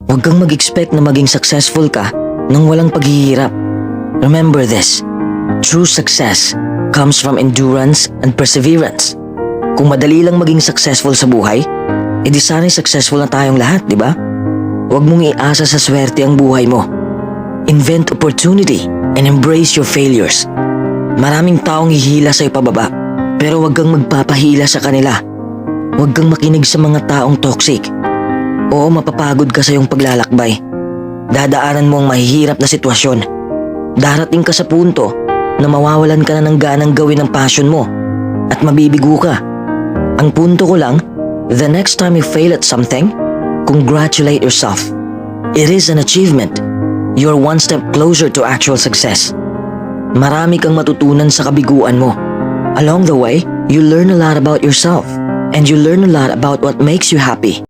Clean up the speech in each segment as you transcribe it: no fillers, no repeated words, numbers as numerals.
Huwag kang mag-expect na maging successful ka nang walang paghihirap. Remember this, true success comes from endurance and perseverance. Kung madali lang maging successful sa buhay, edi sana'y successful na tayong lahat, di ba? Huwag mong iasa sa swerte ang buhay mo. Invent opportunity and embrace your failures. Maraming taong hihila sa'yo pababa, pero huwag kang magpapahila sa kanila. Huwag kang makinig sa mga taong toxic. Oo, mapapagod ka sa iyong paglalakbay. Dadaanan mo ang mahihirap na sitwasyon. Darating ka sa punto na mawawalan ka na ng ganang gawin ang passion mo at mabibigo ka. Ang punto ko lang, the next time you fail at something, congratulate yourself. It is an achievement. You're one step closer to actual success. Marami kang matutunan sa kabiguan mo. Along the way, you learn a lot about yourself and you learn a lot about what makes you happy.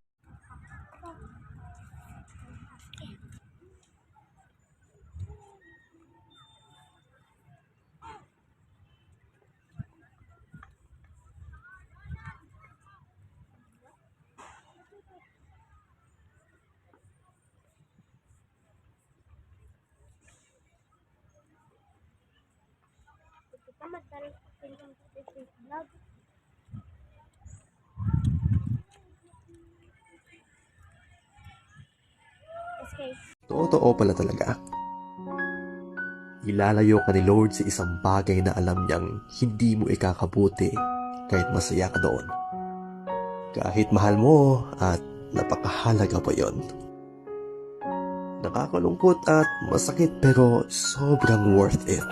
Totoo pala talaga. Ilalayo ka ni Lord sa isang bagay na alam niyang hindi mo ikakabuti kahit masaya ka doon. Kahit mahal mo at napakahalaga pa yon. Nakakalungkot at masakit pero sobrang worth it.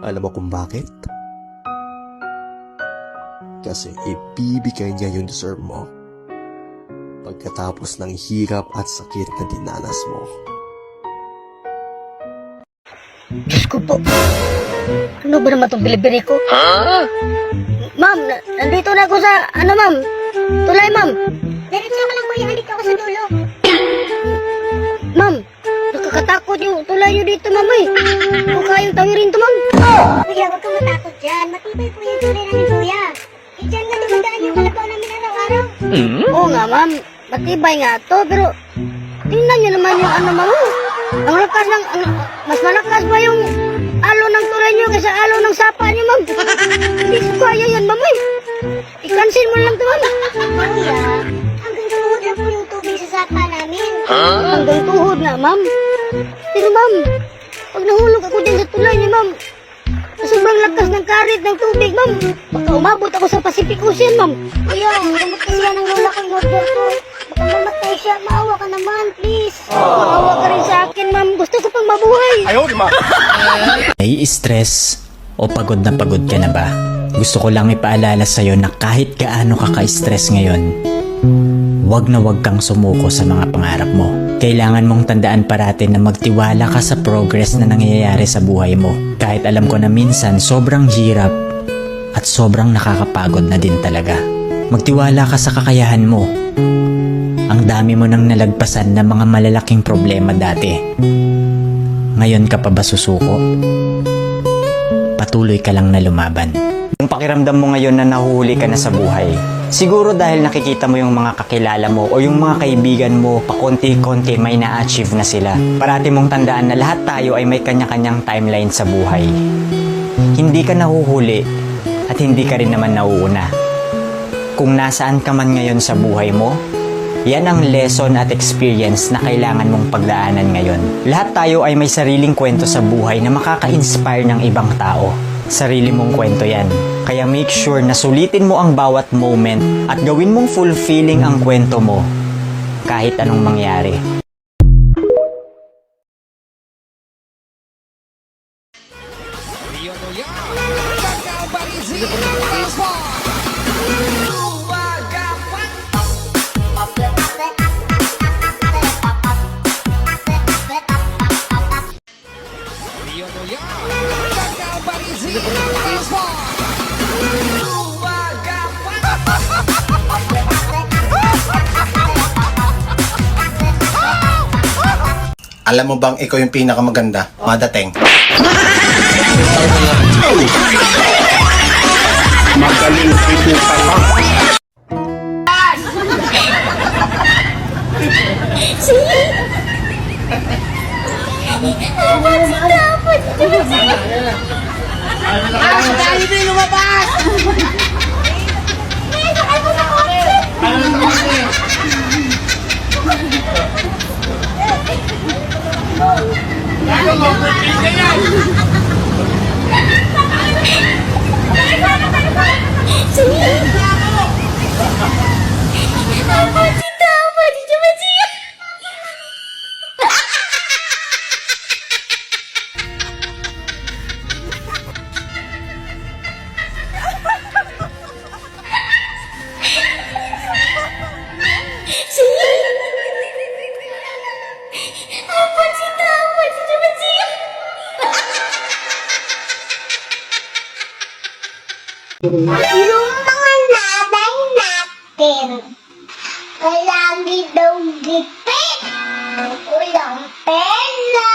Alam mo kung bakit? Kasi ibibigay niya yung deserve mo pagkatapos ng hirap at sakit na dinanas mo. Diyos ko po. Ano ba naman itong bilibili ko? Ma'am, nandito na ako sa, ma'am? Tulay, ma'am. Diretso ka lang, kuya. Andito ako sa dulo. Ma'am, nakakatakot yung tulay nyo dito, ma'am, eh. Kung kayong tawirin to, ma'am. Kuya, huwag kang matakot dyan. Matibay po yung tulay namin, kuya. Eh, dyan nga dumadaan yung kalabaw namin araw-araw. Oo nga, ma'am. Matibay nga to, pero tingnan nyo naman yung ma'am. Ang lakas ng, mas malakas pa yung alo ng tulay nyo kaysa alo ng sapa nyo, ma'am. Hindi ko kaya yan, ma'am, eh. I-cancel mo lang to, ma'am. Kuya, hanggang tuhod lang po yung tubig sa sapa namin. Hanggang tuhod na, ma'am. Pero, ma'am, pag nahulog ako din sa tulay niyo, ma'am, sobrang lakas ng karit ng tubig, ma'am. Baka umabot ako sa Pacific Ocean, ma'am. Kuya, gamot kasi yan ang lola ko, Lord ko. Baka mamatay siya. Maawa ka naman, please. Maawa ka rin sa akin, ma'am. Gusto ko pang mabuhay. Nai-stress o pagod na pagod ka na ba? Gusto ko lang ipaalala sa'yo na kahit gaano ka ka-stress ngayon, wag na wag kang sumuko sa mga pangarap mo. Kailangan mong tandaan parati na magtiwala ka sa progress na nangyayari sa buhay mo. Kahit alam ko na minsan sobrang hirap at sobrang nakakapagod na din talaga. Magtiwala ka sa kakayahan mo. Ang dami mo nang nalagpasan na mga malalaking problema dati. Ngayon ka pa ba susuko? Patuloy ka lang na lumaban. Yung pakiramdam mo ngayon na nahuhuli ka na sa buhay, siguro dahil nakikita mo yung mga kakilala mo o yung mga kaibigan mo pakonti-konti may na-achieve na sila. Parati mong tandaan na lahat tayo ay may kanya-kanyang timeline sa buhay. Hindi ka nahuhuli at hindi ka rin naman nauuna. Kung nasaan ka man ngayon sa buhay mo, yan ang lesson at experience na kailangan mong pagdaanan ngayon. Lahat tayo ay may sariling kwento sa buhay na makaka-inspire ng ibang tao. Sarili mong kwento yan. Kaya make sure na sulitin mo ang bawat moment at gawin mong fulfilling ang kwento mo kahit anong mangyari. Alam mo bang ikaw yung pinakamaganda, madating? Magaling ito pa. Yung mga nanay natin, palagi daw gipit, walang pera,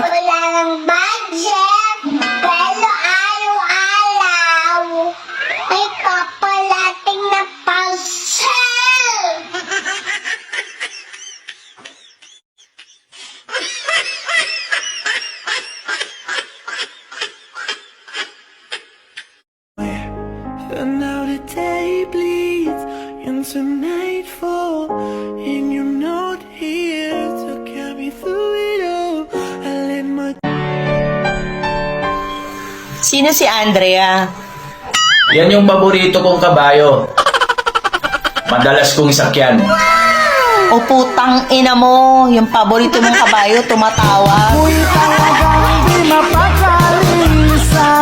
wala ng budget, pero araw-araw, may papalating na parcel. And now the day bleeds into nightfall, and you're not here to carry me through it all. I let my Sino si Andrea? Yan yung paborito kong kabayo. Madalas kong sakyan. O putang ina mo, yung paborito mong kabayo tumatawa.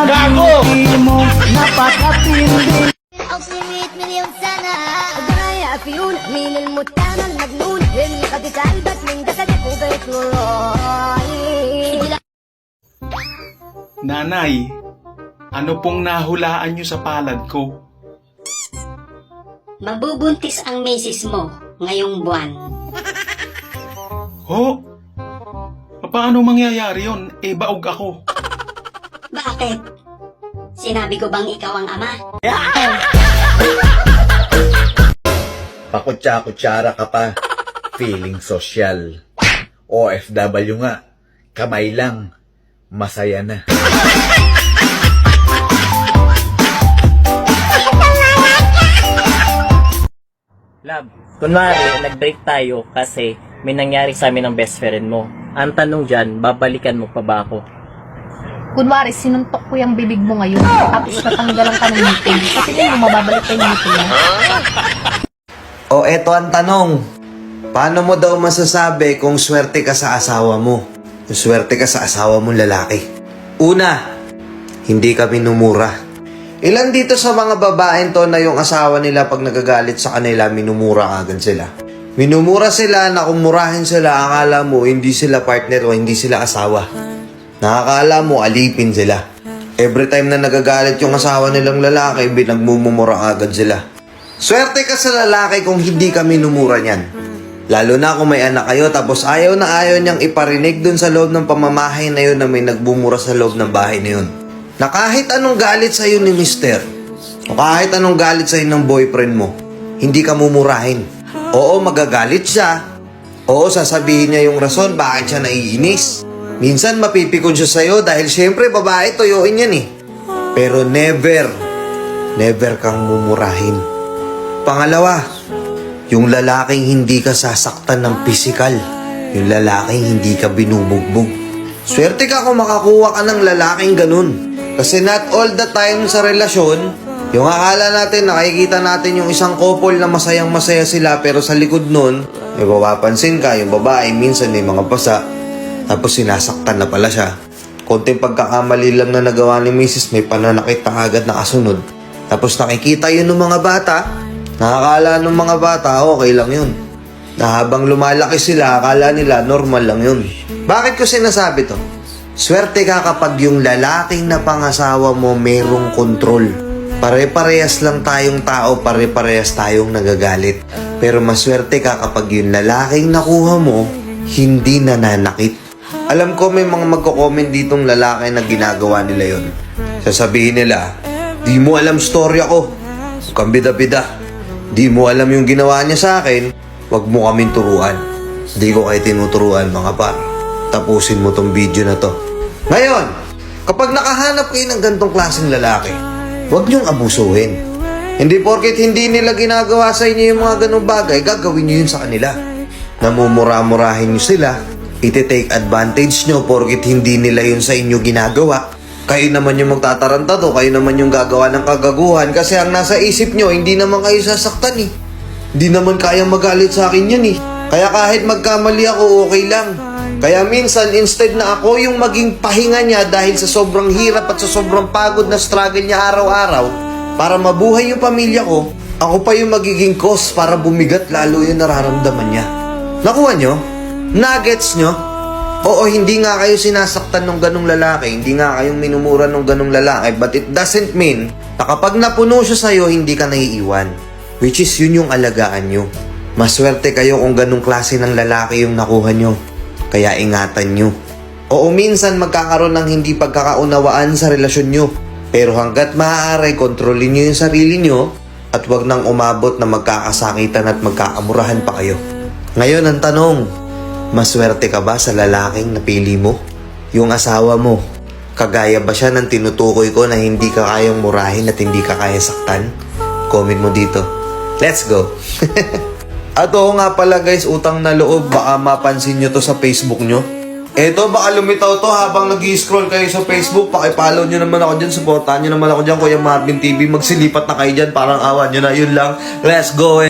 Gago! أوصيت مليون سنة أدري فيون مين المتهم المجنون اللي خد قلبك من جسدك وبقيت له راي. Nanay, ano pong nahulaan niyo sa palad ko? Mabubuntis ang misis mo ngayong buwan. Ho? Paano mangyayari yon? Baog ako. Bakit? Sinabi ko bang ikaw ang ama? Pakutsa-kutsara ka pa. Feeling social. OFW nga. Kamay lang. Masaya na. Love, kunwari, nag-break tayo kasi may nangyari sa amin ng best friend mo. Ang tanong dyan, babalikan mo pa ba ako? Kunwari, sinuntok ko yung bibig mo ngayon, tapos natanggalan ka ng ngipin. Kasi din mo, mababalik ka yung ngipin mo. O eto ang tanong. Paano mo daw masasabi kung swerte ka sa asawa mo? Kung swerte ka sa asawa mong lalaki? Una, hindi ka minumura. Ilan dito sa mga babaeng to na yung asawa nila pag nagagalit sa kanila, minumura agad sila. Minumura sila na kung murahin sila, akala mo hindi sila partner o hindi sila asawa. Nakakala mo alipin sila. Every time na nagagalit yung asawa nilang lalaki, binagmumura agad sila. Swerte ka sa lalaki kung hindi ka minumura niyan. Lalo na kung may anak kayo tapos ayaw na ayaw niyang iparinig dun sa loob ng pamamahay na yun na may nagbumura sa loob ng bahay na yun. Na kahit anong galit sa'yo ni mister, o kahit anong galit sa'yo ng boyfriend mo, hindi ka mumurahin. Oo, magagalit siya. Oo, sasabihin niya yung rason bakit siya naiinis. Minsan mapipikon siya sa'yo dahil syempre babae toyoin yan eh. Pero never kang mumurahin. Pangalawa, yung lalaking hindi ka sasaktan ng pisikal. Yung lalaking hindi ka binubugbog. Swerte ka kung makakuha ka ng lalaking ganun. Kasi not all the time sa relasyon, yung akala natin, nakikita natin yung isang couple na masayang masaya sila pero sa likod nun, may mapapansin ka, yung babae minsan may mga pasa, tapos sinasaktan na pala siya. Konting pagkakamali lang na nagawa ni Mrs. may pananakit na agad na kasunod. Tapos nakikita yun ng mga bata, nakakala ng mga bata, okay lang yun. Na habang lumalaki sila, akala nila normal lang yun. Bakit ko sinasabi to? Swerte ka kapag yung lalaking na pangasawa mo merong kontrol. Pare-parehas lang tayong tao, pare-parehas tayong nagagalit. Pero maswerte ka kapag yung lalaking nakuha mo, hindi nananakit. Alam ko may mga magko-comment ditong lalaki na ginagawa nila yon. Sasabihin nila, di mo alam story ako. Huwag kang bida-bida. Di mo alam yung ginawa niya sa akin, wag mo kaming turuan. Di ko kayo tinuturuan mga par. Tapusin mo tong video na to. Ngayon, kapag nakahanap kayo ng gantong klaseng lalaki, huwag niyong abusuhin. Hindi porket hindi nila ginagawa sa inyo yung mga ganong bagay, gagawin niyo yun sa kanila. Namumura-murahin niyo sila, iti-take advantage niyo porket hindi nila yun sa inyo ginagawa. Kayo naman yung magtatarantado, kayo naman yung gagawa ng kagaguhan kasi ang nasa isip niyo, hindi naman kayo sasaktan eh. Hindi naman kayang magalit sa akin yan eh. Kaya kahit magkamali ako, okay lang. Kaya minsan, instead na ako yung maging pahinga niya dahil sa sobrang hirap at sa sobrang pagod na struggle niya araw-araw, para mabuhay yung pamilya ko, ako pa yung magiging cause para bumigat lalo yung nararamdaman niya. Nakuha nyo? Nuggets nyo? Oo, hindi nga kayo sinasaktan ng ganong lalaki, hindi nga kayong minumura ng ganong lalaki, but it doesn't mean na kapag napuno siya sa'yo, hindi ka naiiwan. Which is yun yung alagaan nyo. Maswerte kayo kung ganong klase ng lalaki yung nakuha nyo. Kaya ingatan nyo. Oo, minsan magkakaroon ng hindi pagkakaunawaan sa relasyon nyo. Pero hanggat maaari, kontrolin nyo yung sarili nyo at wag nang umabot na magkakasakitan at magkakamurahan pa kayo. Ngayon ang tanong, maswerte ka ba sa lalaking napili mo? Yung asawa mo, kagaya ba siya ng tinutukoy ko na hindi ka kayang murahin at hindi ka kaya saktan? Comment mo dito. Let's go! At oo nga pala guys, utang na loob, baka mapansin nyo to sa Facebook nyo. Eto, baka lumitaw to habang nag-i-scroll kayo sa Facebook. Pakipollow nyo naman ako dyan, supportahan nyo naman ako dyan, Kuya Marvin TV. Magsilipat na kayo dyan, parang awan nyo na, yun lang. Let's go!